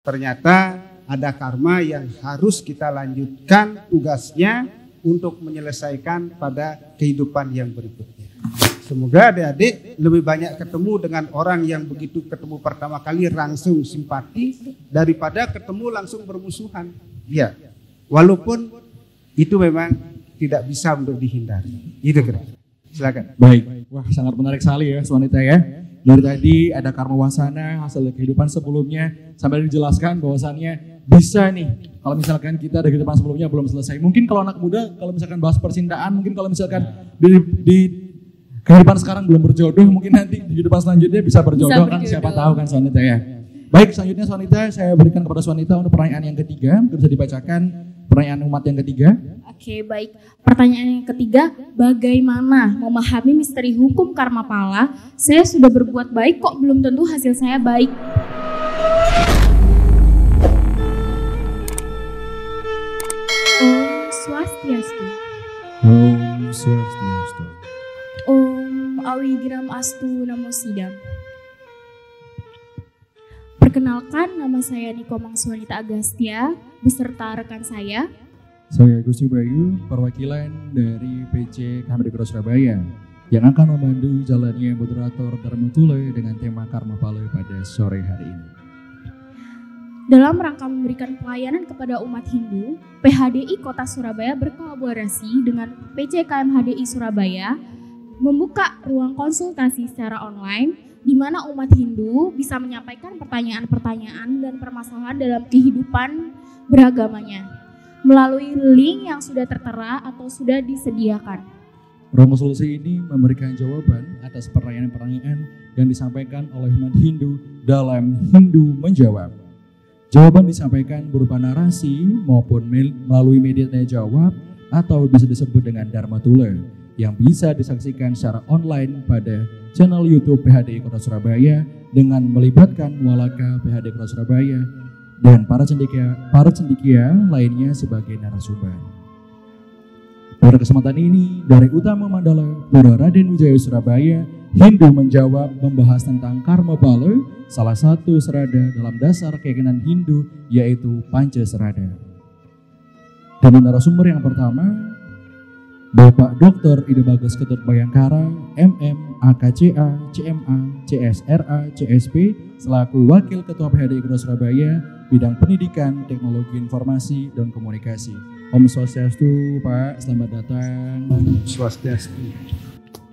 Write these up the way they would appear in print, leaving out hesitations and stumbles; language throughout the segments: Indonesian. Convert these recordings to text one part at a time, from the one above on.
Ternyata ada karma yang harus kita lanjutkan tugasnya untuk menyelesaikan pada kehidupan yang berikutnya. Semoga adik-adik lebih banyak ketemu dengan orang yang begitu ketemu pertama kali langsung simpati daripada ketemu langsung bermusuhan. Ya, walaupun itu memang tidak bisa untuk dihindari. Itu kira. Silakan. Baik, wah sangat menarik sekali ya wanita ya. Dari tadi ada karma wasana hasil kehidupan sebelumnya sampai dijelaskan bahwasannya bisa nih kalau misalkan kita dari kehidupan sebelumnya belum selesai. Mungkin kalau anak muda kalau misalkan bahas percintaan, mungkin kalau misalkan di kehidupan sekarang belum berjodoh, mungkin nanti di kehidupan selanjutnya bisa berjodoh kan, siapa tahu kan wanita ya. Baik, selanjutnya wanita saya berikan kepada wanita untuk pertanyaan yang ketiga, bisa dibacakan pertanyaan umat yang ketiga. Oke, baik. Pertanyaan yang ketiga, bagaimana memahami misteri hukum karma pala? Saya sudah berbuat baik kok belum tentu hasil saya baik. Om Swastiastu. Om Swastiastu. Om Awigram Astu Namo Sidam. Perkenalkan, nama saya Niko Mangswanita Agastya beserta rekan saya. Saya Gusti Bayu, perwakilan dari PC Kamerdikro Surabaya yang akan memandu jalannya moderator Dharma Tule dengan tema Karma Pala pada sore hari ini. Dalam rangka memberikan pelayanan kepada umat Hindu, PHDI Kota Surabaya berkolaborasi dengan PC KMHDI Surabaya membuka ruang konsultasi secara online di mana umat Hindu bisa menyampaikan pertanyaan-pertanyaan dan permasalahan dalam kehidupan beragamanya melalui link yang sudah tertera atau sudah disediakan. Ruang konsultasi ini memberikan jawaban atas pertanyaan-pertanyaan yang disampaikan oleh umat Hindu dalam Hindu Menjawab. Jawaban disampaikan berupa narasi maupun melalui media tanya jawab atau bisa disebut dengan Dharma Tule yang bisa disaksikan secara online pada channel YouTube PHDI Kota Surabaya dengan melibatkan Walaka PHDI Kota Surabaya dan para cendekia lainnya sebagai narasumber. Pada kesempatan ini dari Utama Mandala Pura Raden Wijaya Surabaya, Hindu Menjawab membahas tentang karma pala, salah satu serada dalam dasar keyakinan Hindu yaitu Panca Serada. Dan narasumber yang pertama, Bapak Dr. Ide Bagus Ketut Bayangkara, MM, AKCA, CMA, CSRA, CSP, selaku Wakil Ketua PHDI Kota Surabaya, bidang pendidikan, teknologi informasi, dan komunikasi. Om Swastiastu, Pak, selamat datang. Om Swastiastu.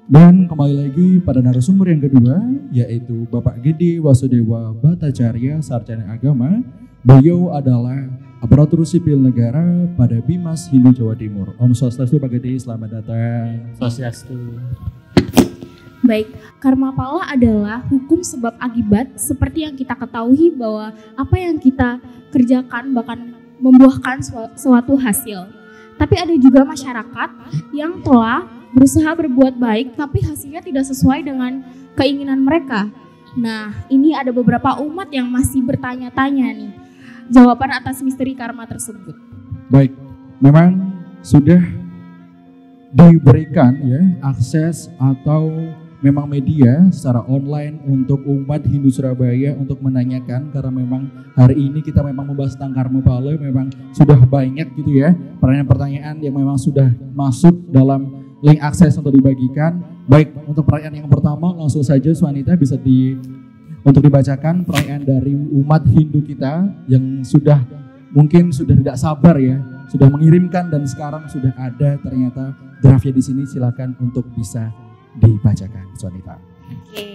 Dan kembali lagi pada narasumber yang kedua, yaitu Bapak Gede Wasudewa Bhattacharya, Sarjana Agama. Beliau adalah aparatur sipil negara pada Bimas Hindu Jawa Timur. Om Swastiastu Pak Gede, selamat datang. Swastiastu. Baik, karma pala adalah hukum sebab akibat seperti yang kita ketahui bahwa apa yang kita kerjakan bahkan membuahkan suatu hasil. Tapi ada juga masyarakat yang telah berusaha berbuat baik tapi hasilnya tidak sesuai dengan keinginan mereka. Nah, ini ada beberapa umat yang masih bertanya-tanya nih jawaban atas misteri karma tersebut. Baik, memang sudah diberikan ya akses atau memang media secara online untuk umat Hindu Surabaya untuk menanyakan, karena memang hari ini kita memang membahas tentang karma pala, memang sudah banyak gitu ya pertanyaan-pertanyaan yang memang sudah masuk dalam link akses untuk dibagikan. Baik, untuk pertanyaan yang pertama langsung saja wanita bisa untuk dibacakan pertanyaan dari umat Hindu kita yang sudah mungkin sudah tidak sabar ya, sudah mengirimkan dan sekarang sudah ada ternyata draftnya di sini. Silakan untuk bisa dibacakan, wanita. Oke,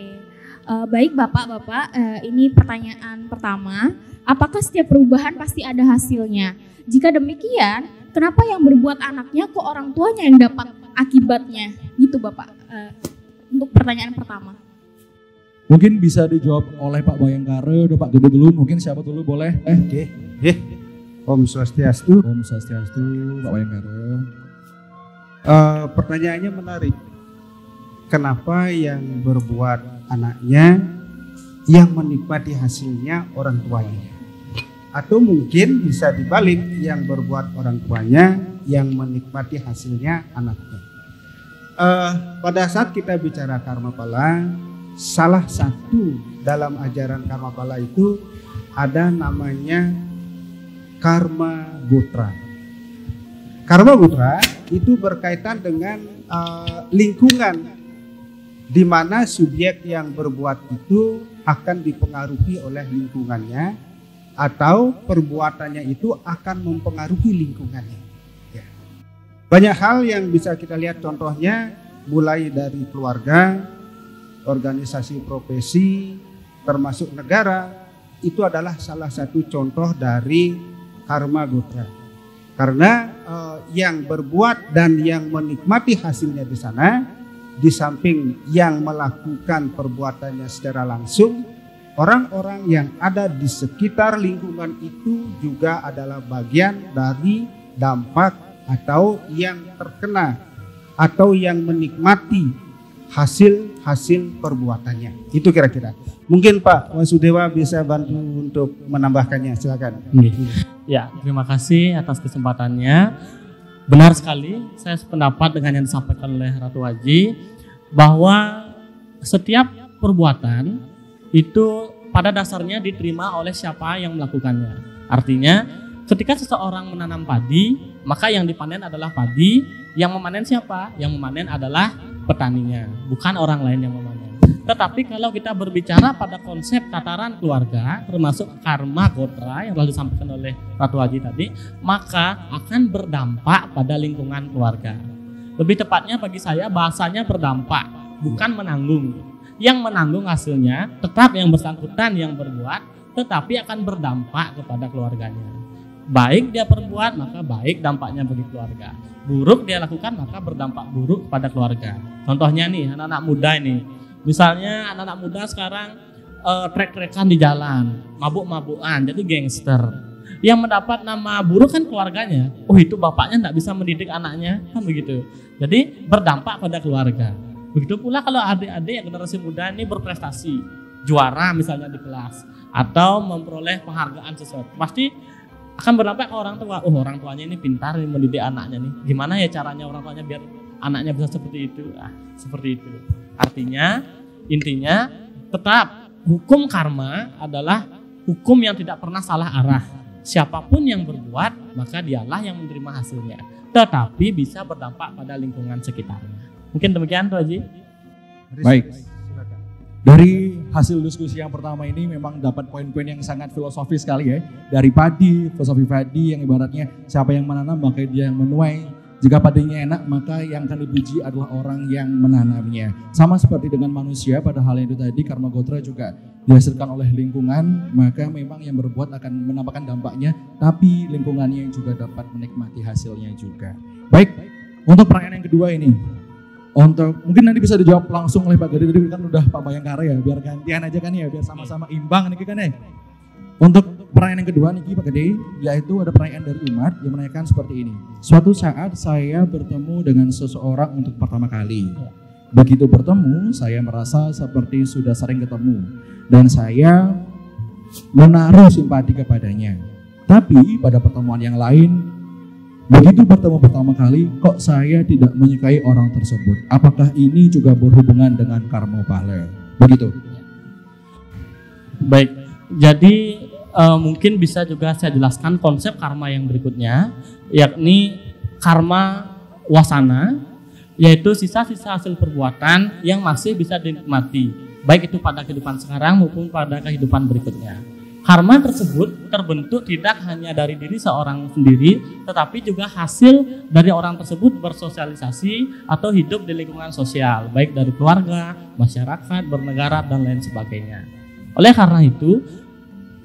baik Bapak-bapak, ini pertanyaan pertama. Apakah setiap perubahan pasti ada hasilnya? Jika demikian, kenapa yang berbuat anaknya kok orang tuanya yang dapat akibatnya? Gitu Bapak, untuk pertanyaan pertama. Mungkin bisa dijawab oleh Pak Bayangkara, Pak Gede dulu, mungkin siapa dulu boleh? Oke. Om Swastiastu. Om Swastiastu, Pak Bayangkara. Pertanyaannya menarik. Kenapa yang berbuat anaknya yang menikmati hasilnya orang tuanya? Atau mungkin bisa dibalik, yang berbuat orang tuanya yang menikmati hasilnya anaknya. Pada saat kita bicara karma pala, salah satu dalam ajaran karma pala itu ada namanya karma gotra. Karma gotra itu berkaitan dengan lingkungan di mana subjek yang berbuat itu akan dipengaruhi oleh lingkungannya atau perbuatannya itu akan mempengaruhi lingkungannya. Ya. Banyak hal yang bisa kita lihat contohnya mulai dari keluarga, organisasi profesi, termasuk negara, itu adalah salah satu contoh dari karma gotra. Karena yang berbuat dan yang menikmati hasilnya di sana, di samping yang melakukan perbuatannya secara langsung, orang-orang yang ada di sekitar lingkungan itu juga adalah bagian dari dampak atau yang terkena atau yang menikmati hasil perbuatannya. Itu kira-kira. Mungkin Pak Wasudewa bisa bantu untuk menambahkannya, silakan. Ya, terima kasih atas kesempatannya. Benar sekali, saya sependapat dengan yang disampaikan oleh Ratu Haji bahwa setiap perbuatan itu pada dasarnya diterima oleh siapa yang melakukannya. Artinya, ketika seseorang menanam padi, maka yang dipanen adalah padi. Yang memanen siapa? Yang memanen adalah petaninya, bukan orang lain yang memanen. Tetapi kalau kita berbicara pada konsep tataran keluarga, termasuk karma gotra yang telah disampaikan oleh Ratu Haji tadi, maka akan berdampak pada lingkungan keluarga. Lebih tepatnya bagi saya bahasanya berdampak, bukan menanggung. Yang menanggung hasilnya tetap yang bersangkutan yang berbuat, tetapi akan berdampak kepada keluarganya. Baik dia perbuat, maka baik dampaknya bagi keluarga. Buruk dia lakukan, maka berdampak buruk pada keluarga. Contohnya nih, anak-anak muda ini. Misalnya anak-anak muda sekarang trek-trekan di jalan, mabuk-mabukan, jadi gangster. Yang mendapat nama buruk kan keluarganya. Oh, itu bapaknya tidak bisa mendidik anaknya, kan begitu. Jadi berdampak pada keluarga. Begitu pula kalau adik-adik generasi muda ini berprestasi, juara misalnya di kelas, atau memperoleh penghargaan sesuatu, pasti akan berdampak ke orang tua. Oh, orang tuanya ini pintar nih mendidik anaknya nih. Gimana ya caranya orang tuanya biar anaknya bisa seperti itu? Seperti itu. Artinya, intinya tetap hukum karma adalah hukum yang tidak pernah salah arah. Siapapun yang berbuat, maka dialah yang menerima hasilnya. Tetapi bisa berdampak pada lingkungan sekitarnya. Mungkin demikian, Tuh Haji. Baik. Dari hasil diskusi yang pertama ini memang dapat poin-poin yang sangat filosofis sekali ya. Dari padi, filosofi padi yang ibaratnya siapa yang menanam maka dia yang menuai. Jika padinya enak maka yang akan dipuji adalah orang yang menanamnya. Sama seperti dengan manusia pada hal itu tadi, karma gotra juga dihasilkan oleh lingkungan, maka memang yang berbuat akan menampakkan dampaknya, tapi lingkungannya juga dapat menikmati hasilnya juga. Baik, untuk pertanyaan yang kedua ini. Untuk mungkin nanti bisa dijawab langsung oleh Pak Gede, tadi kan udah Pak Bayangkara ya, biar gantian aja kan ya, biar sama-sama imbang nih kan ya. Untuk pertanyaan yang kedua nih Pak Gede, yaitu ada pertanyaan dari umat yang menanyakan seperti ini. Suatu saat saya bertemu dengan seseorang untuk pertama kali. Begitu bertemu, saya merasa seperti sudah sering ketemu dan saya menaruh simpati kepadanya. Tapi pada pertemuan yang lain, begitu bertemu pertama kali, kok saya tidak menyukai orang tersebut? Apakah ini juga berhubungan dengan karma pala? Begitu. Baik, jadi mungkin bisa juga saya jelaskan konsep karma yang berikutnya, yakni karma wasana, yaitu sisa-sisa hasil perbuatan yang masih bisa dinikmati, baik itu pada kehidupan sekarang maupun pada kehidupan berikutnya. Karma tersebut terbentuk tidak hanya dari diri seorang sendiri, tetapi juga hasil dari orang tersebut bersosialisasi atau hidup di lingkungan sosial, baik dari keluarga, masyarakat, bernegara, dan lain sebagainya. Oleh karena itu,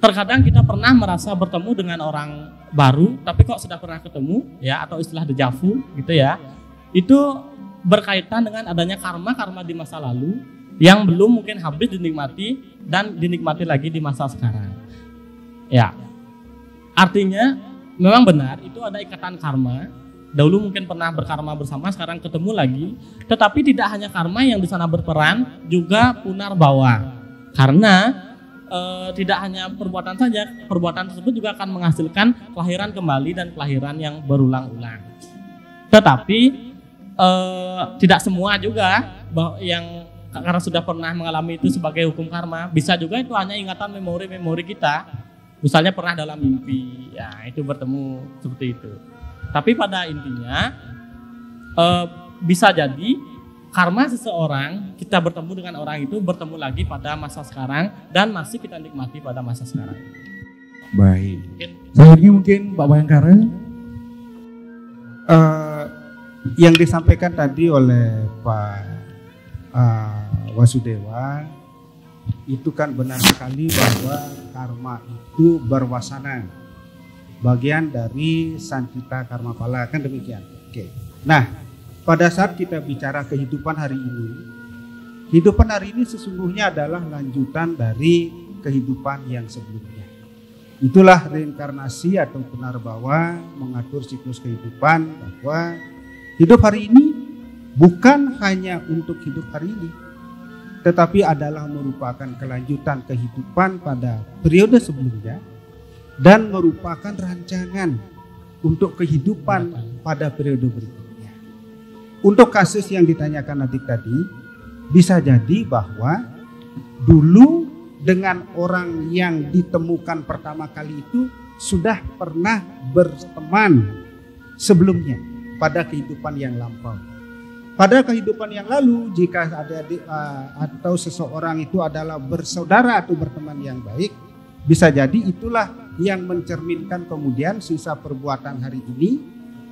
terkadang kita pernah merasa bertemu dengan orang baru, tapi kok sudah pernah ketemu, ya, atau istilah deja vu, gitu ya. Itu berkaitan dengan adanya karma di masa lalu yang belum mungkin habis dinikmati dan dinikmati lagi di masa sekarang. Ya, artinya memang benar itu ada ikatan karma. Dahulu mungkin pernah berkarma bersama, sekarang ketemu lagi. Tetapi tidak hanya karma yang di sana berperan, juga punarbawa. Karena tidak hanya perbuatan saja, perbuatan tersebut juga akan menghasilkan kelahiran kembali dan kelahiran yang berulang-ulang. Tetapi tidak semua juga yang karena sudah pernah mengalami itu sebagai hukum karma. Bisa juga itu hanya ingatan memori-memori kita. Misalnya pernah dalam mimpi, ya itu bertemu seperti itu. Tapi pada intinya bisa jadi karma seseorang, kita bertemu dengan orang itu, bertemu lagi pada masa sekarang dan masih kita nikmati pada masa sekarang. Baik. Selanjutnya mungkin Pak Bayangkara. Yang disampaikan tadi oleh Pak Wasudewa itu kan benar sekali bahwa karma itu berwasana, bagian dari sancita karma pala, kan demikian. Oke. Nah, pada saat kita bicara kehidupan hari ini sesungguhnya adalah lanjutan dari kehidupan yang sebelumnya. Itulah reinkarnasi atau punarbawa mengatur siklus kehidupan, bahwa hidup hari ini bukan hanya untuk hidup hari ini, tetapi adalah merupakan kelanjutan kehidupan pada periode sebelumnya dan merupakan rancangan untuk kehidupan pada periode berikutnya. Untuk kasus yang ditanyakan Adik tadi, bisa jadi bahwa dulu dengan orang yang ditemukan pertama kali itu sudah pernah berteman sebelumnya pada kehidupan yang lampau. Pada kehidupan yang lalu, jika adik-adik atau seseorang itu adalah bersaudara atau berteman yang baik, bisa jadi itulah yang mencerminkan kemudian sisa perbuatan hari ini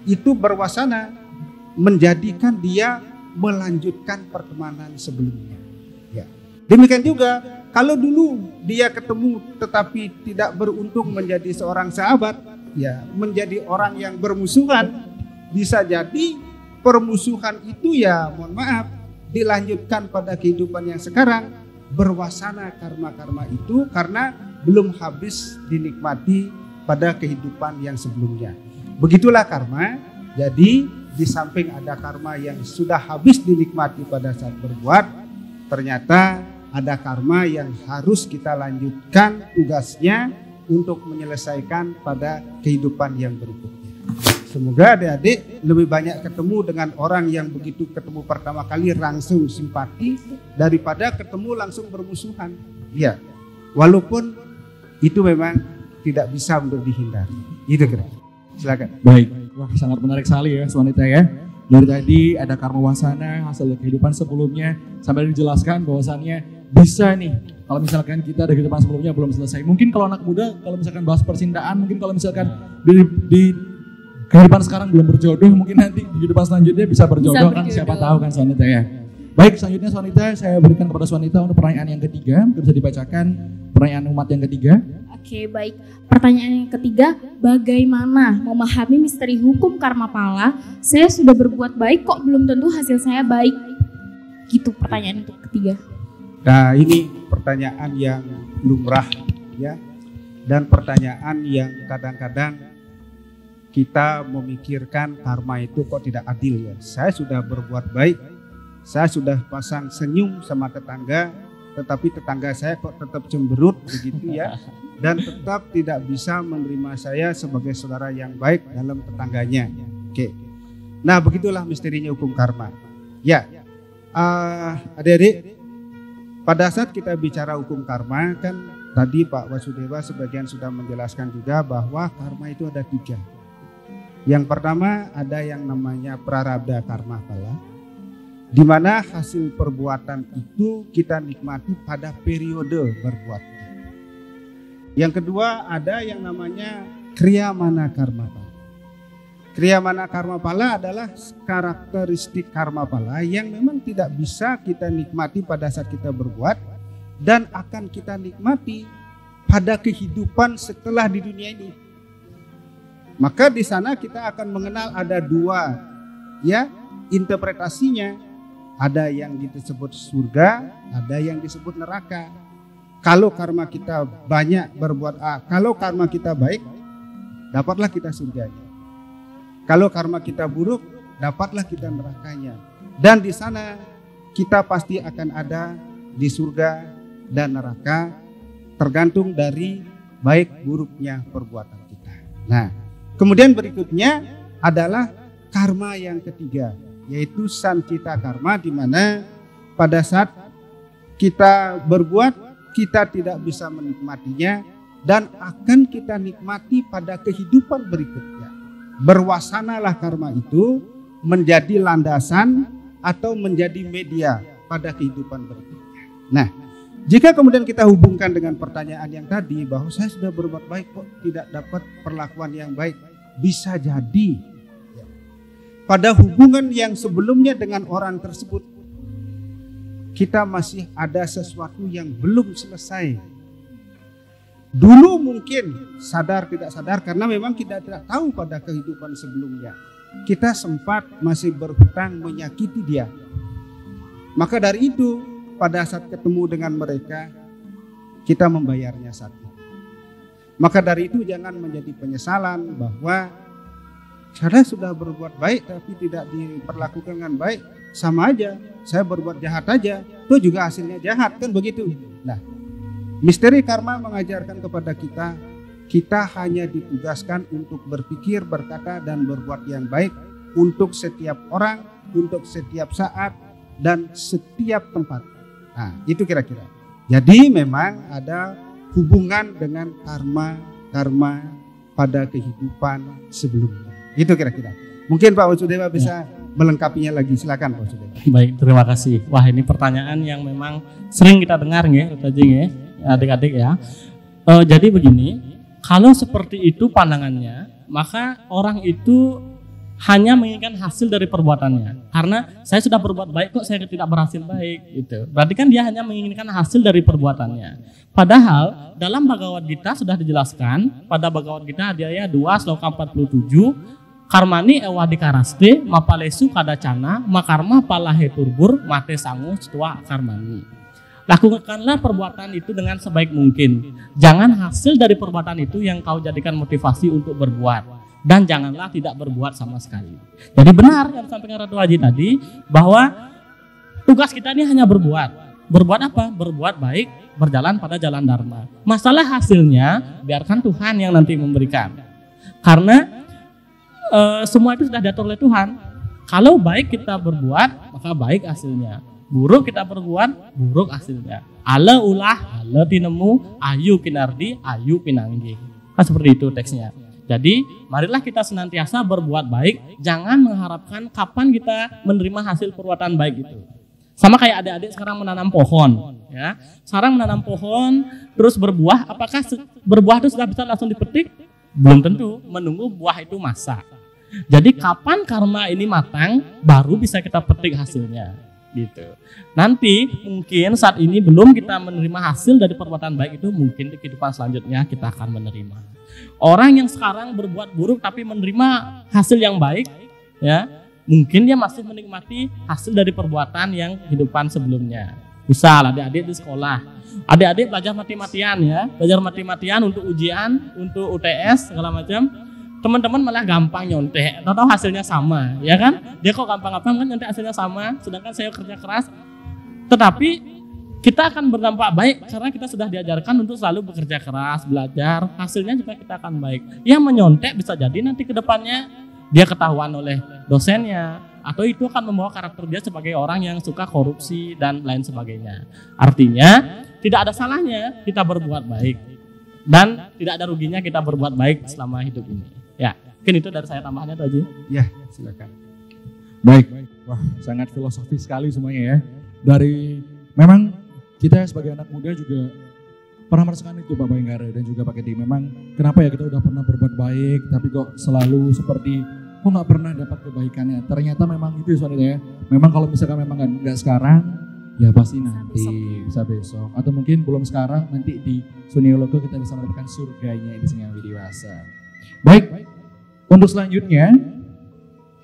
itu berwasana menjadikan dia melanjutkan pertemanan sebelumnya. Ya. Demikian juga kalau dulu dia ketemu tetapi tidak beruntung menjadi seorang sahabat, ya menjadi orang yang bermusuhan, bisa jadi permusuhan itu ya mohon maaf dilanjutkan pada kehidupan yang sekarang, berwasana karma-karma itu karena belum habis dinikmati pada kehidupan yang sebelumnya. Begitulah karma. Jadi di samping ada karma yang sudah habis dinikmati pada saat berbuat, ternyata ada karma yang harus kita lanjutkan tugasnya untuk menyelesaikan pada kehidupan yang berikutnya. Semoga adik-adik lebih banyak ketemu dengan orang yang begitu ketemu pertama kali langsung simpati daripada ketemu langsung bermusuhan. Ya, walaupun itu memang tidak bisa untuk dihindari. Itu kira. Silakan. Baik, wah sangat menarik sekali ya wanita ya. Dari tadi ada karma wasana hasil dari kehidupan sebelumnya sampai dijelaskan bahwasannya bisa nih kalau misalkan kita dari kehidupan sebelumnya belum selesai. Mungkin kalau anak muda kalau misalkan bahas percintaan, mungkin kalau misalkan di kehidupan sekarang belum berjodoh, mungkin nanti di kehidupan selanjutnya bisa berjodoh kan, siapa tahu kan wanita ya. Baik, selanjutnya wanita saya berikan kepada wanita untuk pertanyaan yang ketiga, bisa dibacakan pertanyaan umat yang ketiga. Oke, baik. Pertanyaan yang ketiga, bagaimana memahami misteri hukum karma pala? Saya sudah berbuat baik kok belum tentu hasil saya baik. Gitu pertanyaan untuk ketiga. Nah, ini pertanyaan yang lumrah ya. Dan pertanyaan yang kadang-kadang kita memikirkan karma itu kok tidak adil ya. Saya sudah berbuat baik, saya sudah pasang senyum sama tetangga, tetapi tetangga saya kok tetap cemberut begitu ya. Dan tetap tidak bisa menerima saya sebagai saudara yang baik dalam tetangganya. Oke. Nah, begitulah misterinya hukum karma. Ya, adik-adik, pada saat kita bicara hukum karma kan tadi Pak Wasudewa sebagian sudah menjelaskan juga bahwa karma itu ada 3. Yang pertama ada yang namanya prarabdha karma pala, di mana hasil perbuatan itu kita nikmati pada periode berbuat. Yang kedua ada yang namanya kriyamana karma pala. Kriyamana karma pala adalah karakteristik karma pala yang memang tidak bisa kita nikmati pada saat kita berbuat dan akan kita nikmati pada kehidupan setelah di dunia ini. Maka di sana kita akan mengenal ada 2 ya interpretasinya. Ada yang disebut surga, ada yang disebut neraka. Kalau karma kita banyak berbuat kalau karma kita baik, dapatlah kita surganya. Kalau karma kita buruk, dapatlah kita nerakanya. Dan di sana kita pasti akan ada di surga dan neraka, tergantung dari baik buruknya perbuatan kita. Nah, kemudian berikutnya adalah karma yang ketiga, yaitu sancita karma, di mana pada saat kita berbuat, kita tidak bisa menikmatinya, dan akan kita nikmati pada kehidupan berikutnya. Berwasanalah karma itu menjadi landasan atau menjadi media pada kehidupan berikutnya. Nah, jika kemudian kita hubungkan dengan pertanyaan yang tadi bahwa saya sudah berbuat baik kok tidak dapat perlakuan yang baik, bisa jadi pada hubungan yang sebelumnya dengan orang tersebut kita masih ada sesuatu yang belum selesai. Dulu mungkin sadar tidak sadar karena memang kita tidak tahu pada kehidupan sebelumnya kita sempat masih berhutang menyakiti dia. Maka dari itu pada saat ketemu dengan mereka kita membayarnya satu. Maka dari itu jangan menjadi penyesalan bahwa saya sudah berbuat baik tapi tidak diperlakukan dengan baik, sama aja saya berbuat jahat aja, itu juga hasilnya jahat, kan begitu. Nah, misteri karma mengajarkan kepada kita hanya ditugaskan untuk berpikir, berkata dan berbuat yang baik untuk setiap orang, untuk setiap saat dan setiap tempat. Nah, itu kira-kira. Jadi memang ada hubungan dengan karma pada kehidupan sebelumnya. Itu kira-kira. Mungkin Pak Wasudeva bisa melengkapinya lagi. Silakan Pak Wasudeva. Baik, terima kasih. Wah, ini pertanyaan yang memang sering kita dengar nggih, adik-adik ya. Jadi begini, kalau seperti itu pandangannya, maka orang itu hanya menginginkan hasil dari perbuatannya. Karena saya sudah berbuat baik kok saya tidak berhasil baik, gitu. Berarti kan dia hanya menginginkan hasil dari perbuatannya. Padahal dalam Bhagavad Gita sudah dijelaskan pada Bhagavad Gita Adhyaya 2 sloka 47, karmani ewadikaraste mapalesu kadacana makarma palahe turbur mate sangu setua karmani. Lakukanlah perbuatan itu dengan sebaik mungkin. Jangan hasil dari perbuatan itu yang kau jadikan motivasi untuk berbuat. Dan janganlah tidak berbuat sama sekali. Jadi benar yang disampaikan Ratu Haji tadi, bahwa tugas kita ini hanya berbuat. Berbuat apa? Berbuat baik, berjalan pada jalan dharma. Masalah hasilnya biarkan Tuhan yang nanti memberikan. Karena semua itu sudah diatur oleh Tuhan. Kalau baik kita berbuat, maka baik hasilnya. Buruk kita berbuat, buruk hasilnya. Ala ulah, ala tinemu, ayu kinardi, ayu pinanggi. Kan seperti itu teksnya. Jadi marilah kita senantiasa berbuat baik, jangan mengharapkan kapan kita menerima hasil perbuatan baik itu. Sama kayak adik-adik sekarang menanam pohon, ya. Sekarang menanam pohon terus berbuah, apakah berbuah itu sudah bisa langsung dipetik? Belum tentu, menunggu buah itu masak. Jadi kapan karma ini matang baru bisa kita petik hasilnya, gitu. Nanti mungkin saat ini belum kita menerima hasil dari perbuatan baik itu, mungkin di kehidupan selanjutnya kita akan menerima. Orang yang sekarang berbuat buruk tapi menerima hasil yang baik, ya, mungkin dia masih menikmati hasil dari perbuatan yang kehidupan sebelumnya. Misal adik-adik di sekolah, adik-adik belajar mati-matian ya, belajar mati-matian untuk ujian, untuk UTS segala macam. Teman-teman malah gampang nyontek, tahu hasilnya sama, ya kan? Dia kok gampang-gampang kan nyontek hasilnya sama, sedangkan saya kerja keras. Tetapi kita akan berdampak baik karena kita sudah diajarkan untuk selalu bekerja keras, belajar, hasilnya juga kita akan baik. Yang menyontek bisa jadi nanti ke depannya dia ketahuan oleh dosennya, atau itu akan membawa karakter dia sebagai orang yang suka korupsi dan lain sebagainya. Artinya tidak ada salahnya kita berbuat baik dan tidak ada ruginya kita berbuat baik selama hidup ini. Ya, mungkin itu dari saya tambahannya Haji. Ya, silakan. Baik, wah sangat filosofis sekali semuanya ya. Dari memang kita sebagai anak muda juga pernah merasakan itu Pak Bayangkara dan juga Pak Kedi. Memang kenapa ya kita udah pernah berbuat baik tapi kok selalu seperti kok nggak pernah dapat kebaikannya. Ternyata memang itu sebenarnya ya. Memang kalau misalkan memang nggak sekarang ya pasti nanti bisa besok. Atau mungkin belum sekarang nanti di Sunyologo kita bisa mendapatkan surganya di Singa Widiwasa. Baik, untuk selanjutnya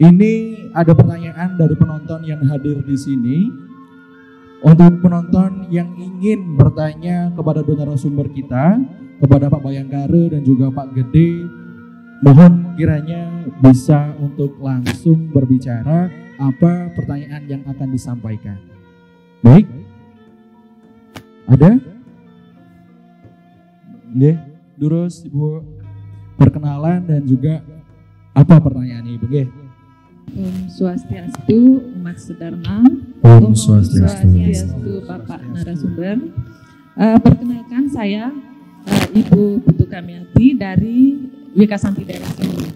ini ada pertanyaan dari penonton yang hadir di sini. Untuk penonton yang ingin bertanya kepada dua narasumber kita, kepada Pak Bayangkara dan juga Pak Gede, mohon kiranya bisa untuk langsung berbicara apa pertanyaan yang akan disampaikan. Baik, ada? Nggih, terus Ibu perkenalan dan juga apa pertanyaan Ibu? Nggih. Om Swastiastu, umat sedharma. Om Swastiastu. Bapak narasumber. Perkenalkan saya Ibu Putu Kamiati dari WK Santi Daerah Sini.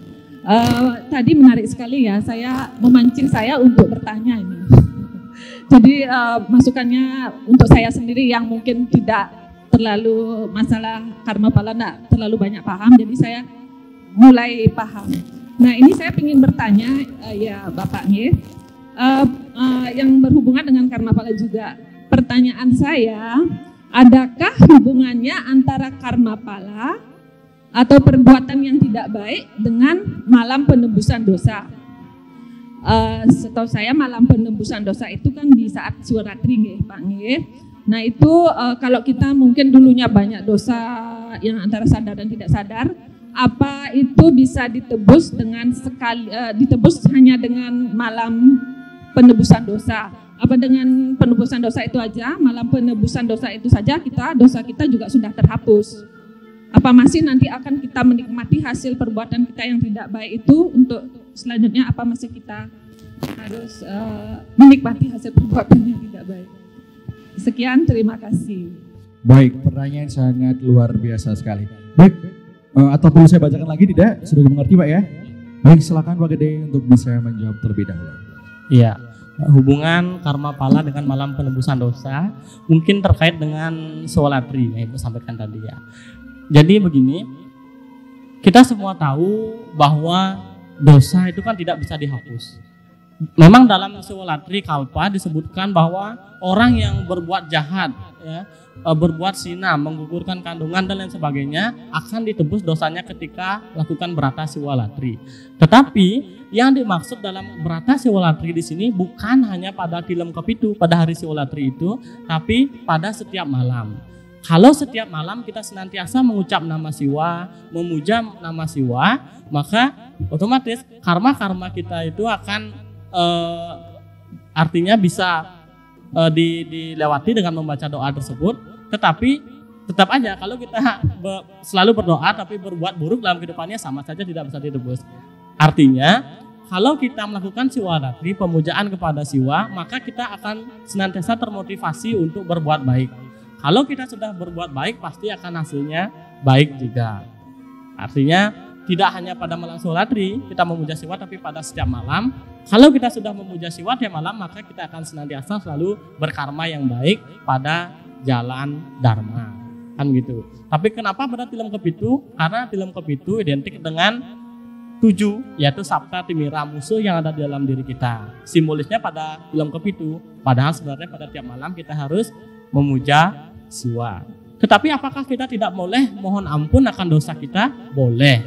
Tadi menarik sekali ya, memancing saya untuk bertanya ini. Jadi masukannya untuk saya sendiri yang mungkin tidak terlalu masalah karma pala, tidak terlalu banyak paham, jadi saya mulai paham. Nah, ini saya ingin bertanya ya Bapak Nggih, yang berhubungan dengan karma pala juga. Pertanyaan saya, adakah hubungannya antara karma pala atau perbuatan yang tidak baik dengan malam penebusan dosa? Setahu saya malam penebusan dosa itu kan di saat Siwalatri nggih, Pak nggih. Nah, itu kalau kita mungkin dulunya banyak dosa yang antara sadar dan tidak sadar, apa itu bisa ditebus dengan ditebus hanya dengan malam penebusan dosa? Apa dengan penebusan dosa itu aja, malam penebusan dosa itu saja dosa kita juga sudah terhapus? Apa masih nanti akan kita menikmati hasil perbuatan kita yang tidak baik itu, untuk selanjutnya apa masih kita harus menikmati hasil perbuatan yang tidak baik? Sekian, terima kasih. Baik, pertanyaan sangat luar biasa sekali. Baik, atau perlu saya bacakan lagi tidak? Sudah mengerti Pak ya? Baik, silakan Pak Gede untuk bisa menjawab terlebih dahulu. Iya, hubungan karma pala dengan malam penebusan dosa mungkin terkait dengan Siwalatri yang Ibu sampaikan tadi ya. Jadi begini, kita semua tahu bahwa dosa itu kan tidak bisa dihapus. Memang dalam Siwalatri Kalpa disebutkan bahwa orang yang berbuat jahat, ya, berbuat zina, menggugurkan kandungan dan lain sebagainya akan ditebus dosanya ketika lakukan berata Siwalatri. Tetapi yang dimaksud dalam berata Siwalatri di sini bukan hanya pada Tilem Kepitu pada hari Siwalatri itu, tapi pada setiap malam. Kalau setiap malam kita senantiasa mengucap nama Siwa, memuja nama Siwa, maka otomatis karma-karma kita itu akan artinya bisa dilewati dengan membaca doa tersebut. Tetapi tetap aja kalau kita selalu berdoa tapi berbuat buruk dalam kehidupannya, sama saja tidak bisa ditebus. Artinya kalau kita melakukan Siwalatri, pemujaan kepada Siwa, maka kita akan senantiasa termotivasi untuk berbuat baik. Kalau kita sudah berbuat baik, pasti akan hasilnya baik juga. Artinya tidak hanya pada malam Siwalatri kita memuja Siwa, tapi pada setiap malam. Kalau kita sudah memuja Siwa tiap malam, maka kita akan senantiasa selalu berkarma yang baik pada jalan Dharma, kan gitu. Tapi kenapa pada Tilem Kepitu? Karena Tilem Kepitu identik dengan 7, yaitu Sapta Timira, musuh yang ada di dalam diri kita. Simbolisnya pada Tilem Kepitu, padahal sebenarnya pada tiap malam kita harus memuja Siwa. Tetapi apakah kita tidak boleh mohon ampun akan dosa kita? Boleh.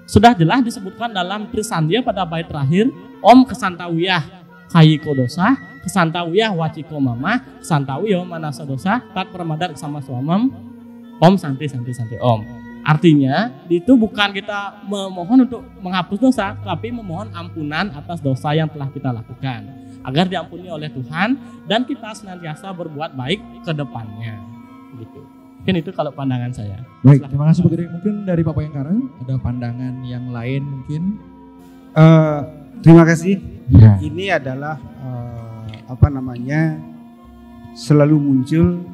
Sudah jelas disebutkan dalam Trisandya pada bait terakhir, Om Kesantawiyah Kayiko dosa, Kesantawiyah Waciko mama, Kesantawiyah manasa dosa, tat permadat sama suamam, Om santi Om. Artinya itu bukan kita memohon untuk menghapus dosa, tapi memohon ampunan atas dosa yang telah kita lakukan, agar diampuni oleh Tuhan dan kita senantiasa berbuat baik ke depannya. Gitu. Mungkin itu kalau pandangan saya. Baik, terima kasih Pak Gede. Mungkin dari Bapak Yangkara ada pandangan yang lain mungkin? Terima kasih. Ya. Ini adalah selalu muncul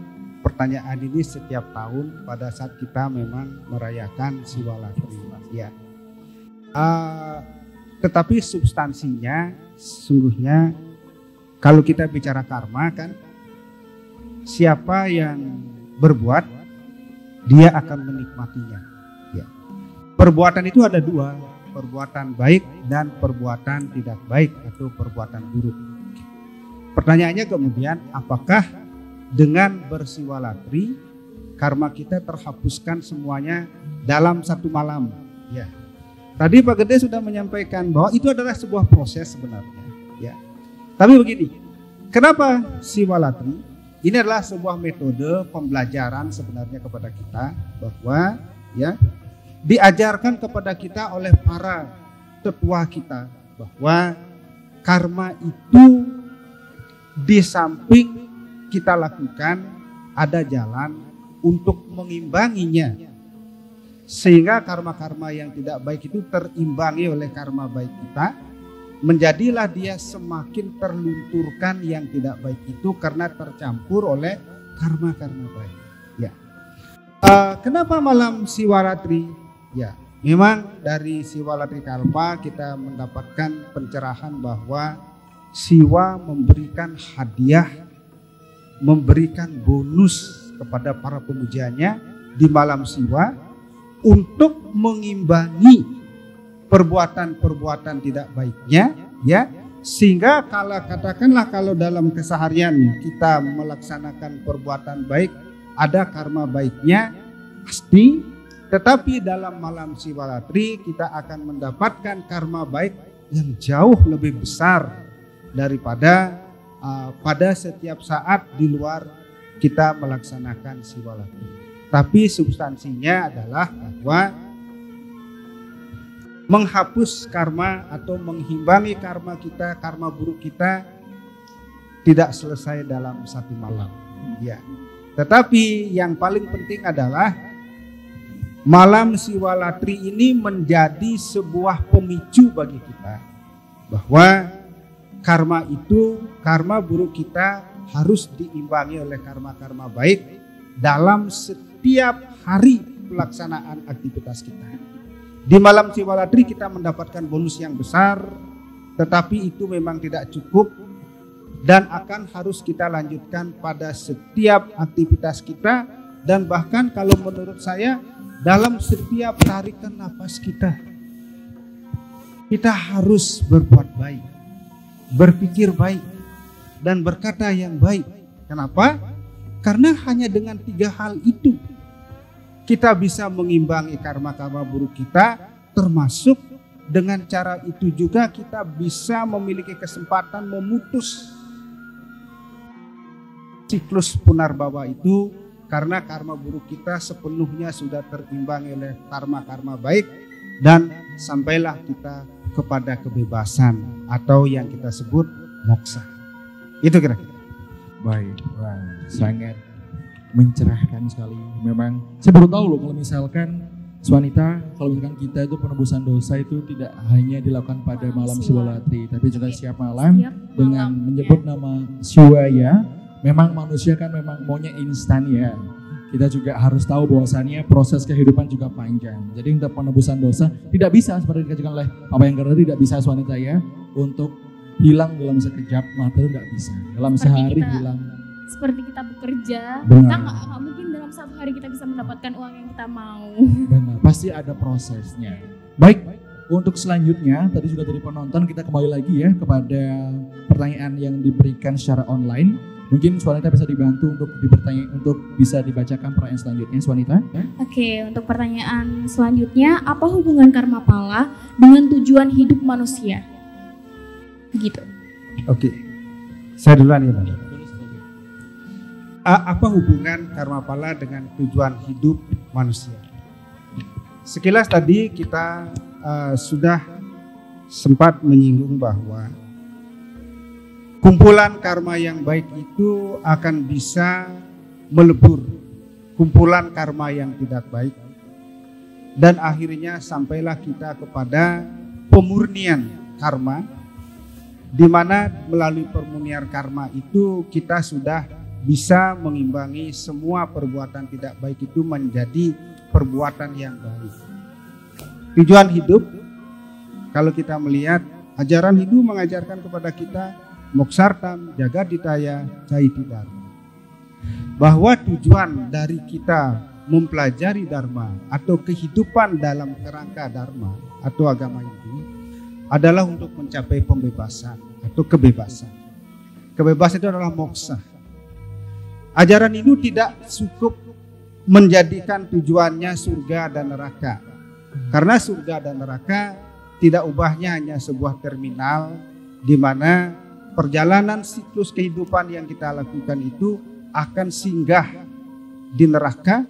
pertanyaan ini setiap tahun pada saat kita memang merayakan Siwalatri. Ya. Tetapi substansinya sesungguhnya kalau kita bicara karma kan, siapa yang berbuat dia akan menikmatinya. Ya. Perbuatan itu ada 2, perbuatan baik dan perbuatan tidak baik atau perbuatan buruk. Pertanyaannya kemudian, apakah dengan bersiwalatri karma kita terhapuskan semuanya dalam satu malam? Ya. Tadi Pak Gede sudah menyampaikan bahwa itu adalah sebuah proses sebenarnya. Ya. Tapi begini, kenapa siwalatri? Ini adalah sebuah metode pembelajaran sebenarnya kepada kita, bahwa ya diajarkan kepada kita oleh para tetua kita bahwa karma itu di samping kita lakukan ada jalan untuk mengimbanginya, sehingga karma-karma yang tidak baik itu terimbangi oleh karma baik kita, menjadilah dia semakin terlunturkan yang tidak baik itu karena tercampur oleh karma-karma baik. Ya. Kenapa malam Siwaratri? Ya, memang dari Siwaratri Kalpa kita mendapatkan pencerahan bahwa Siwa memberikan hadiah, memberikan bonus kepada para pemujanya di malam Siwa untuk mengimbangi perbuatan-perbuatan tidak baiknya, ya, sehingga kalau dalam keseharian kita melaksanakan perbuatan baik ada karma baiknya pasti, tetapi dalam malam Siwaratri kita akan mendapatkan karma baik yang jauh lebih besar daripada pada setiap saat di luar kita melaksanakan Siwaratri. Tapi substansinya adalah bahwa menghapus karma atau mengimbangi karma kita, karma buruk kita tidak selesai dalam satu malam. Ya. Tetapi yang paling penting adalah malam Siwaratri ini menjadi sebuah pemicu bagi kita bahwa karma itu, karma buruk kita harus diimbangi oleh karma-karma baik dalam setiap hari pelaksanaan aktivitas kita. Di malam Siwaratri kita mendapatkan bonus yang besar, tetapi itu memang tidak cukup dan akan harus kita lanjutkan pada setiap aktivitas kita, dan bahkan kalau menurut saya dalam setiap tarikan nafas kita harus berbuat baik, berpikir baik, dan berkata yang baik. Kenapa? Karena hanya dengan 3 hal itu kita bisa mengimbangi karma-karma buruk kita, termasuk dengan cara itu juga kita bisa memiliki kesempatan memutus siklus punarbawa itu, karena karma buruk kita sepenuhnya sudah terimbangi oleh karma-karma baik dan sampailah kita kepada kebebasan atau yang kita sebut moksa. Itu kira-kira. Baik, wah, sangat mencerahkan sekali. Memang saya baru tahu loh kalau misalkan wanita, kalau misalkan kita itu penebusan dosa itu tidak hanya dilakukan pada malam Siwaratri, tapi juga setiap malam dengan menyebut nama Siwa ya. Memang manusia kan memang maunya instan ya. Kita juga harus tahu bahwasannya proses kehidupan juga panjang. Jadi untuk penebusan dosa tidak bisa seperti dikatakan oleh Bapak yang Gerda, tidak bisa wanita ya untuk hilang dalam sekejap mata, itu tidak bisa. Dalam sehari hilang. Seperti kita bekerja, benar. Kita nggak mungkin dalam 1 hari kita bisa mendapatkan uang yang kita mau. Benar, pasti ada prosesnya. Baik, untuk selanjutnya tadi sudah dari penonton, kita kembali lagi ya kepada pertanyaan yang diberikan secara online. Mungkin Swanita bisa dibantu untuk bisa dibacakan pertanyaan selanjutnya, Swanita. Oke, untuk pertanyaan selanjutnya, apa hubungan karma pala dengan tujuan hidup manusia? Begitu. Oke, saya duluan ya Pak. Apa hubungan karma pala dengan tujuan hidup manusia? Sekilas tadi kita sudah sempat menyinggung bahwa kumpulan karma yang baik itu akan bisa melebur kumpulan karma yang tidak baik, dan akhirnya sampailah kita kepada pemurnian karma, di mana melalui pemurnian karma itu kita sudah bisa mengimbangi semua perbuatan tidak baik itu menjadi perbuatan yang baik. Tujuan hidup, kalau kita melihat ajaran Hindu mengajarkan kepada kita moksartam jagaditaya caiti dharma, bahwa tujuan dari kita mempelajari dharma atau kehidupan dalam kerangka dharma atau agama Hindu adalah untuk mencapai pembebasan atau kebebasan. Kebebasan itu adalah moksa. Ajaran Hindu tidak cukup menjadikan tujuannya surga dan neraka, karena surga dan neraka tidak ubahnya hanya sebuah terminal di mana perjalanan siklus kehidupan yang kita lakukan itu akan singgah di neraka,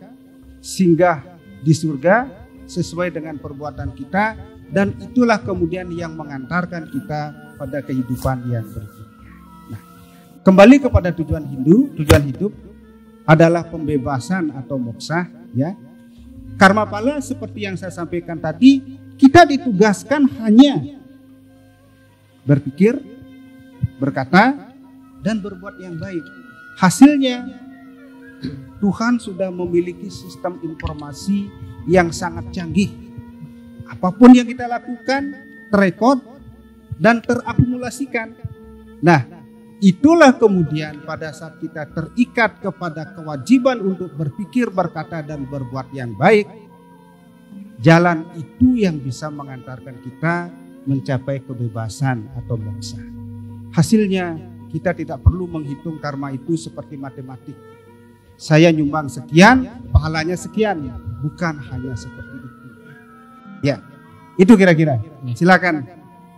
singgah di surga sesuai dengan perbuatan kita, dan itulah kemudian yang mengantarkan kita pada kehidupan yang berikutnya. Kembali kepada tujuan Hindu, tujuan hidup adalah pembebasan atau moksa ya. Karma pala seperti yang saya sampaikan tadi, kita ditugaskan hanya berpikir, berkata, dan berbuat yang baik. Hasilnya, Tuhan sudah memiliki sistem informasi yang sangat canggih. Apapun yang kita lakukan, terekod dan terakumulasikan. Nah, itulah kemudian pada saat kita terikat kepada kewajiban untuk berpikir, berkata, dan berbuat yang baik, jalan itu yang bisa mengantarkan kita mencapai kebebasan atau moksa. Hasilnya, kita tidak perlu menghitung karma itu seperti matematik. Saya nyumbang sekian, pahalanya sekian. Bukan hanya seperti itu. Ya, itu kira-kira. Silakan.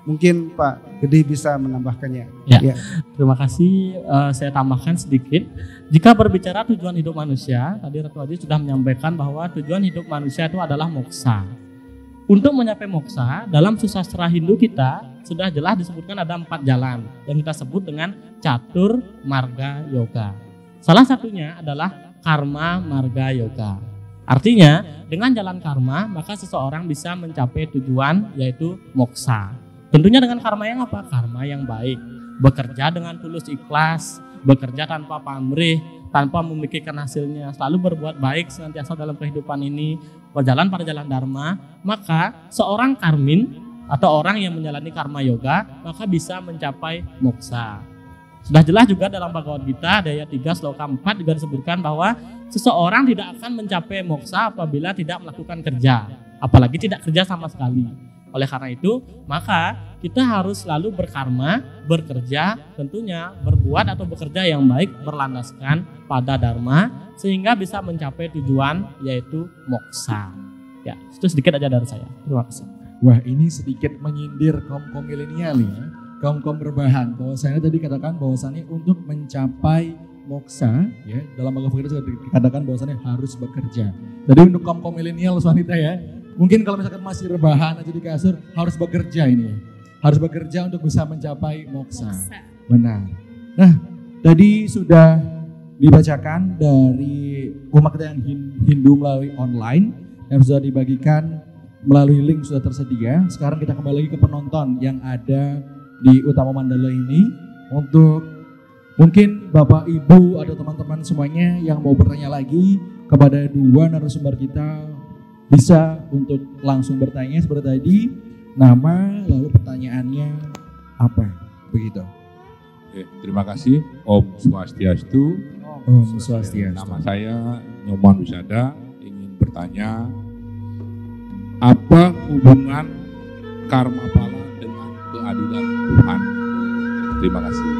Mungkin Pak Gede bisa menambahkannya. Ya. Terima kasih. Saya tambahkan sedikit. Jika berbicara tujuan hidup manusia, tadi Ratu Haji sudah menyampaikan bahwa tujuan hidup manusia itu adalah moksa. Untuk mencapai moksa, dalam susastra Hindu kita sudah jelas disebutkan ada 4 jalan yang kita sebut dengan catur marga yoga. Salah satunya adalah karma marga yoga. Artinya dengan jalan karma maka seseorang bisa mencapai tujuan yaitu moksa. Tentunya dengan karma yang apa? Karma yang baik. Bekerja dengan tulus ikhlas, bekerja tanpa pamrih, tanpa memikirkan hasilnya, selalu berbuat baik senantiasa dalam kehidupan ini, berjalan pada jalan dharma, maka seorang karmin atau orang yang menjalani karma yoga maka bisa mencapai moksa. Sudah jelas juga dalam Bhagavad Gita ayat 3 sloka 4 juga disebutkan bahwa seseorang tidak akan mencapai moksa apabila tidak melakukan kerja, apalagi tidak kerja sama sekali. Oleh karena itu, maka kita harus selalu berkarma, bekerja, tentunya berbuat atau bekerja yang baik berlandaskan pada dharma sehingga bisa mencapai tujuan yaitu moksa. Ya, itu sedikit aja dari saya. Terima kasih. Wah, ini sedikit menyindir kaum milenial ya, kaum rebahan. Bahwasanya tadi katakan bahwasannya untuk mencapai moksa ya, dalam Bhagavad Gita dikatakan bahwasannya harus bekerja. Jadi untuk kaum milenial wanita ya, mungkin kalau misalkan masih rebahan aja di kasur, harus bekerja ini ya. Harus bekerja untuk bisa mencapai moksa. Benar. Nah, tadi sudah dibacakan dari umat kita yang Hindu melalui online yang sudah dibagikan melalui link sudah tersedia. Sekarang kita kembali lagi ke penonton yang ada di Utama Mandala ini untuk mungkin Bapak Ibu atau teman-teman semuanya yang mau bertanya lagi kepada dua narasumber kita bisa untuk langsung bertanya seperti tadi, nama lalu pertanyaannya apa begitu. Oke, terima kasih. Om Swastiastu. Om Swastiastu. Nama saya Nyoman Wisada, ingin bertanya apa hubungan karma pala dengan keadilan Tuhan? Terima kasih.